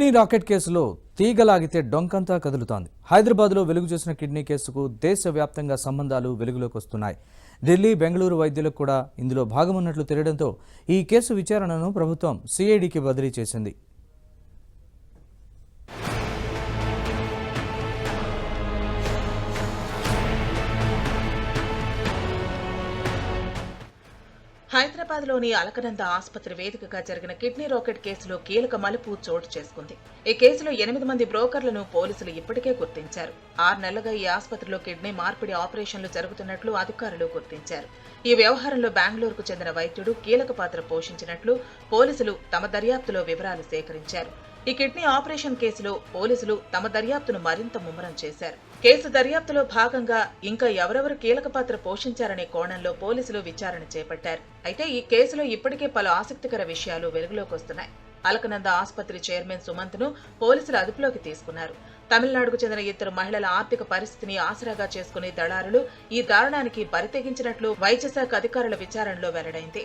Kidney racket కేసులో తీగలాగితే డొంకంతా కదులుతోంది. హైదరాబాద్లో వెలుగు చూసిన కిడ్నీ కేసుకు దేశవ్యాప్తంగా సంబంధాలు వెలుగులోకి వస్తున్నాయి. ఢిల్లీ, బెంగళూరు వైద్యులకు కూడా ఇందులో భాగమున్నట్లు తెలియడంతో ఈ కేసు విచారణను ప్రభుత్వం సిఐడికి బదిలీ చేసింది. హైదరాబాద్లోని అలకనంద ఆసుపత్రి వేదికగా జరిగిన కిడ్నీ రాకెట్ కేసులో కీలక మలుపు చోటు చేసుకుంది. ఈ కేసులో 8 మంది బ్రోకర్లను పోలీసులు ఇప్పటికే గుర్తించారు. 6 నెలలుగా ఈ ఆసుపత్రిలో కిడ్నీ మార్పిడి ఆపరేషన్లు జరుగుతున్నట్లు అధికారులు గుర్తించారు. ఈ వ్యవహారంలో బెంగళూరుకు చెందిన వైద్యుడు కీలక పాత్ర పోషించినట్లు పోలీసులు తమ దర్యాప్తులో వివరాలు సేకరించారు. ఈ కిడ్నీ ఆపరేషన్ కేసులో పోలీసులు తమ దర్యాప్తును మరింత ముమ్మరం చేశారు. కేసు దర్యాప్తులో భాగంగా ఇంకా ఎవరెవరు కీలక పాత్ర పోషించారనే కోణంలో పోలీసులు విచారణ చేపట్టారు. అయితే ఈ కేసులో ఇప్పటికే పలు ఆసక్తికర విషయాలు వెలుగులోకి వస్తున్నాయి. అలకనంద ఆసుపత్రి చైర్మన్ సుమంత్ ను పోలీసులు అదుపులోకి తీసుకున్నారు. తమిళనాడుకు చెందిన 2 మహిళల ఆర్థిక పరిస్థితిని ఆసరాగా చేసుకునే దళారులు ఈ దారుణానికి బరితెగించినట్లు వైద్య శాఖ అధికారుల విచారణలో వెల్లడైంది.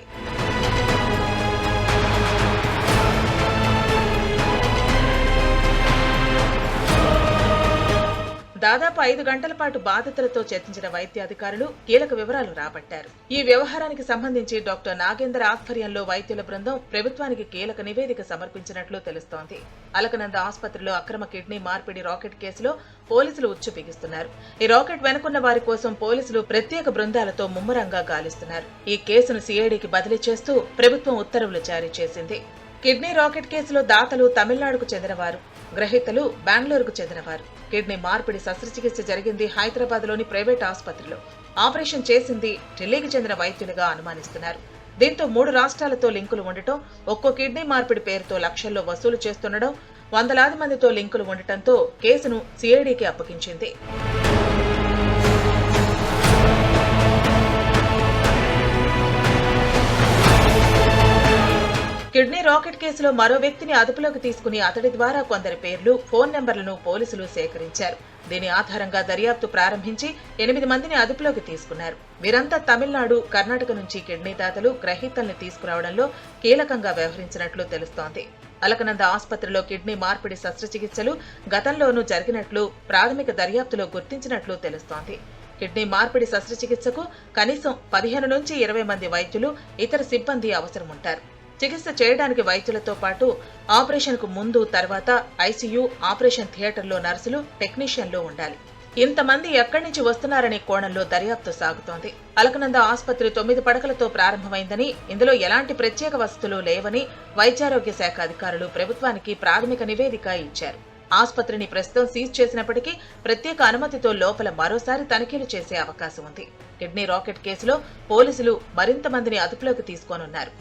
దాదాపు 5 గంటల పాటు బాధితులతో చర్చించిన వైద్య అధికారులు కీలక వివరాలు రాబట్టారు. ఈ వ్యవహారానికి సంబంధించి డాక్టర్ నాగేందర్ ఆధ్వర్యంలో వైద్యుల బృందం ప్రభుత్వానికి కీలక నివేదిక సమర్పించినట్లు తెలుస్తోంది. అలకనంద ఆసుపత్రిలో అక్రమ కిడ్నీ మార్పిడి రాకెట్ కేసులో పోలీసులు ఉచ్చు బిగిస్తున్నారు. ఈ రాకెట్ వెనుకున్న వారి కోసం పోలీసులు ప్రత్యేక బృందాలతో ముమ్మరంగా గాలిస్తున్నారు. ఈ కేసును సిఐడికి బదిలీ చేస్తూ ప్రభుత్వం ఉత్తర్వులు జారీ చేసింది. కిడ్నీ రాకెట్ కేసులో దాతలు తమిళనాడుకు చెందినవారు, గ్రహీతలు బెంగళూరుకు చెందినవారు. కిడ్నీ మార్పిడి శస్త్రచికిత్స జరిగింది హైదరాబాద్లోని ప్రైవేట్ ఆసుపత్రిలో. ఆపరేషన్ చేసింది ఢిల్లీకి చెందిన వైద్యులుగా అనుమానిస్తున్నారు. దీంతో 3 రాష్ట్రాలతో లింకులు ఉండటం, ఒక్కో కిడ్నీ మార్పిడి పేరుతో లక్షల్లో వసూలు చేస్తుండడం, వందలాది మందితో లింకులు ఉండటంతో కేసును సిఐడికి అప్పగించింది. కిడ్నీ రాకెట్ కేసులో మరో వ్యక్తిని అదుపులోకి తీసుకుని అతడి ద్వారా కొందరి పేర్లు, ఫోన్ నెంబర్లను పోలీసులు సేకరించారు. దీని ఆధారంగా దర్యాప్తు ప్రారంభించి 8 మందిని అదుపులోకి తీసుకున్నారు. వీరంతా తమిళనాడు, కర్ణాటక నుంచి కిడ్నీ దాతలు, గ్రహీతల్ని తీసుకురావడంలో కీలకంగా వ్యవహరించినట్లు తెలుస్తోంది. అలకనంద ఆసుపత్రిలో కిడ్నీ మార్పిడి శస్త్రచికిత్సలు గతంలోనూ జరిగినట్లు ప్రాథమిక దర్యాప్తులో గుర్తించినట్లు తెలుస్తోంది. కిడ్నీ మార్పిడి శస్త్రచికిత్సకు కనీసం 15 నుంచి 20 మంది వైద్యులు, ఇతర సిబ్బంది అవసరముంటారు. చికిత్స చేయడానికి వైద్యులతో పాటు ఆపరేషన్కు ముందు, తర్వాత ఐసీయూ, ఆపరేషన్ థియేటర్లో నర్సులు, టెక్నీషియన్లు ఉండాలి. ఇంతమంది ఎక్కడి నుంచి వస్తున్నారనే కోణంలో దర్యాప్తు సాగుతోంది. అలకనంద ఆసుపత్రి 9 పడకలతో ప్రారంభమైందని, ఇందులో ఎలాంటి ప్రత్యేక వసతులు లేవని వైద్యారోగ్య శాఖ అధికారులు ప్రభుత్వానికి ప్రాథమిక నివేదిక ఇచ్చారు. ఆసుపత్రిని ప్రస్తుతం సీజ్ చేసినప్పటికీ ప్రత్యేక అనుమతితో లోపల మరోసారి తనిఖీలు చేసే అవకాశం ఉంది. కిడ్నీ రాకెట్ కేసులో పోలీసులు మరింత మందిని అదుపులోకి తీసుకోనున్నారు.